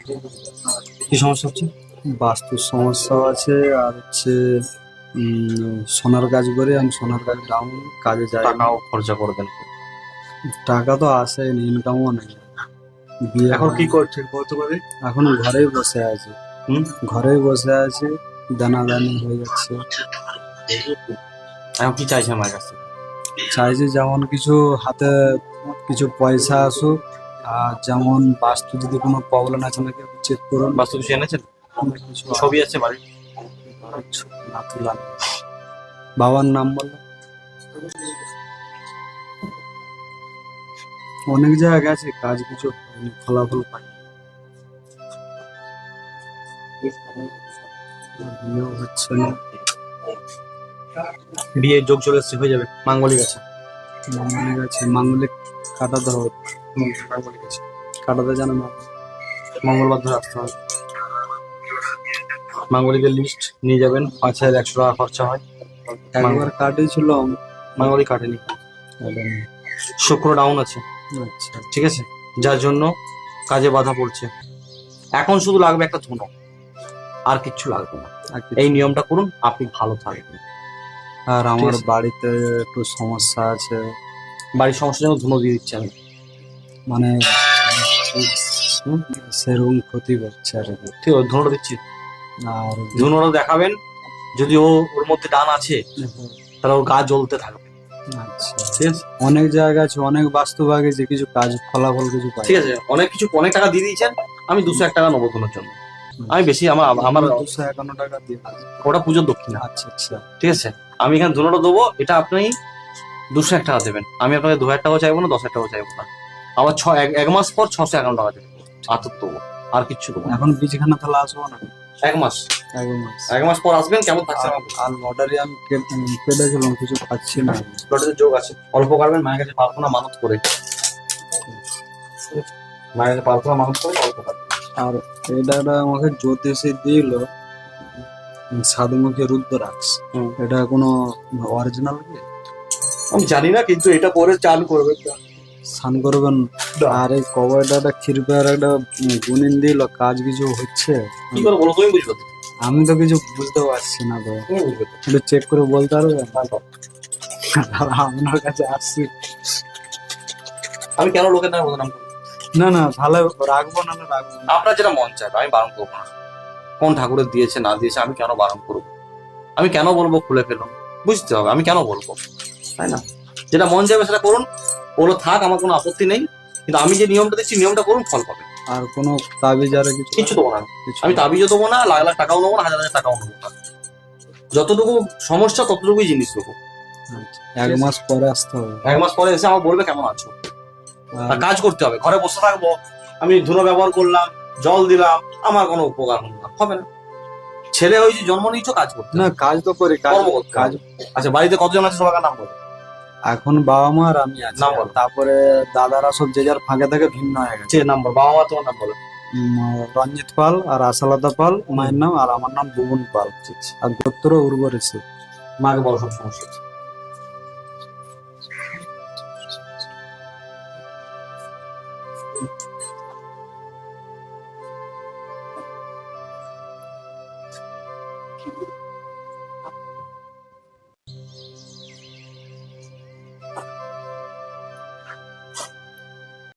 কি সমস্যা হচ্ছে? বাস্তুর সমস্যাও আছে, আর হচ্ছে সোনার কাজ করে আমি, সোনার কাজ ডাউন, কাজে যাই না। টাকাও খরচা করবেন। টাকা তো আসেনি, ইনকামও নেই। বিয়ে এখন কি হয়নি। করছেন বলতে পারি? এখন ঘরেই বসে আছি, হুম, ঘরেই বসে আছি, দানাদানি হয়ে যাচ্ছে। এখন কি চাইছেন আমার কাছ থেকে? চাইছি যেমন কিছু হাতে কিছু পয়সা আসুক, আর যেমন বাস্তু যদি কোনো প্রবলেম আছে নাকি চেক করুন। বাস্তু কিছু এনেছেন? কিছু ছবি আছে বাড়ির? না তুলা, বাবার নাম বললো। অনেক জায়গায় গেছে, কাজ কিছু হয়নি, ফলাফল পাইনি। বিয়েও হচ্ছে না। বিয়ের যোগ চলে এসছে, হয়ে যাবে। মাঙ্গলিক আছে। মাঙ্গলিক আছে, মাঙ্গলিক কাটাতে হবে। মাঙ্গলিক আছে, কাটাতে জানো না? মঙ্গলবার ধরে আসতে হবে। মাঙ্গলিকের লিস্ট নিয়ে যাবেন, 5100 টাকা খরচা হয়। একবার কাটিয়েছিল। মাঙ্গলিক কাটেনি, শুক্র ডাউন আছে। আচ্ছা, ঠিক আছে, যার জন্য কাজে বাধা পড়ছে। এখন শুধু লাগবে একটা ধুনো, আর কিচ্ছু লাগবে না। আর এই নিয়মটা করুন, আপনি ভালো থাকবেন। আর আমার আছে। বাড়িতে একটু সমস্যা আছে, বাড়ির সমস্যার জন্য ধুনো দিয়ে দিচ্ছি আমি। মানে হুম, সেরকম ক্ষতি করছে আর কি। ঠিক আছে, ধুনোটা দিচ্ছি। আর ধুনোটা দেখাবেন, যদি ওর মধ্যে ডান আছে তাহলে ওর গা জ্বলতে থাকবে। আচ্ছা, ঠিক আছে, অনেক জায়গা আছে, অনেক বাস্তু বাগেছে, কিছু কাজ ফলাফল কিছু পাই। ঠিক আছে, অনেক টাকা দিয়ে দিয়েছেন। আমি 201 টাকা নেবো ধুনোর জন্য। আমি বেশি আমার 251 টাকা দিয়ে। ওটা পুজোর দক্ষিণা। আচ্ছা আচ্ছা, ঠিক আছে, আমি এখানে ধুনোটা দেবো, এটা আপনি 201 টাকা দেবেন। আমি আপনাকে 2000 টাকাও চাইবো না, 10,000 টাকাও চাইবো না। আবার এক মাস পর 651 টাকা দেবো, আতর দেবো, আর কিচ্ছু দেবো না। এখন বীজখানা তাহলে আসবো না? 1 মাস, এক মাস। 1 মাস পর আসবেন, কেমন থাকছে আর আমার আর লটারি আমি কেটেছিলাম, কিছু পাচ্ছি না। লটারিতে যোগ আছে, অল্প কাটবেন, মায়ের কাছে প্রার্থনা মানত করে, মায়ের কাছে প্রার্থনা মানত করে অল্প কাটবেন। আর এটা আমাকে জ্যোতিষী দিল, সাধুমুখী রুদ্রাক্ষ। এটা কোনো অরিজিনাল কি? আমি জানি না, কিন্তু এটা পরে চান করবেন। স্নান করবেন। আর এই কবরটা ক্ষীরপার একটা গুণিন দিল, কাজ কিছু হচ্ছে? কি করে বলো, তুমি বুঝবে তো। আমি তো কিছু বুঝতে পারছি না তো, তুমি বুঝবে তো। একটু চেক করে বলতে পারবে? আর আপনার কাছে আসছি। আমি কেন লোকের নামে বদনাম করবো? না না, ভালো রাখবো না, রাখবো না। আপনার যেটা মন চায় আমি বারণ করবো না। কোন ঠাকুরের দিয়েছে না দিয়েছে আমি কেন বারণ করবো? আমি কেন বলবো খুলে ফেলুন? বুঝতে হবে, আমি কেন বলবো, তাই না? যেটা মন যাবে সেটা করুন, ওগুলো থাক, আমার কোনো আপত্তি নেই। কিন্তু আমি যে নিয়মটা দিচ্ছি, নিয়মটা করুন, ফল পাবেন। আর কোনো তাবিজ আর কিছু? কিচ্ছু দেবো না, কিছু আমি না। তাবিজও দেবো না, লাখ লাখ টাকাও নেবো না, হাজার হাজার টাকাও নেবো না। যতটুকু সমস্যা ততটুকুই জিনিস দেবো। আচ্ছা, এক মাস পরে আসতে হবে। 1 মাস পরে এসে আমার বলবে কেমন আছো। আর আর কাজ করতে হবে, ঘরে বসে থাকবো, আমি ধুনো ব্যবহার করলাম, জল দিলাম, আমার কোনো উপকার হলো না, হবে না। ছেলে হয়েছে, জন্ম নিয়েছো, কাজ করতে না, হবে, কাজ তো করি, কাজ কর্ম করতে কাজ। হবে। আচ্ছা, বাড়িতে কতজন আছে সবার নাম বলো। এখন বাবা মা আর আমি আছি, নাম বলো। তারপরে দাদারা সব যে যার ফাঁকে থাকে ভিন্ন হয়ে গেছে। ঠিক, নাম বলো, বাবা মা তোমার নাম বলো। রঞ্জিত পাল আর আশালতা পাল মায়ের নাম, আর আমার নাম ভুবন পাল। আর গোত্র উর্বরেছে। মাকে বলো সব সমস্যা।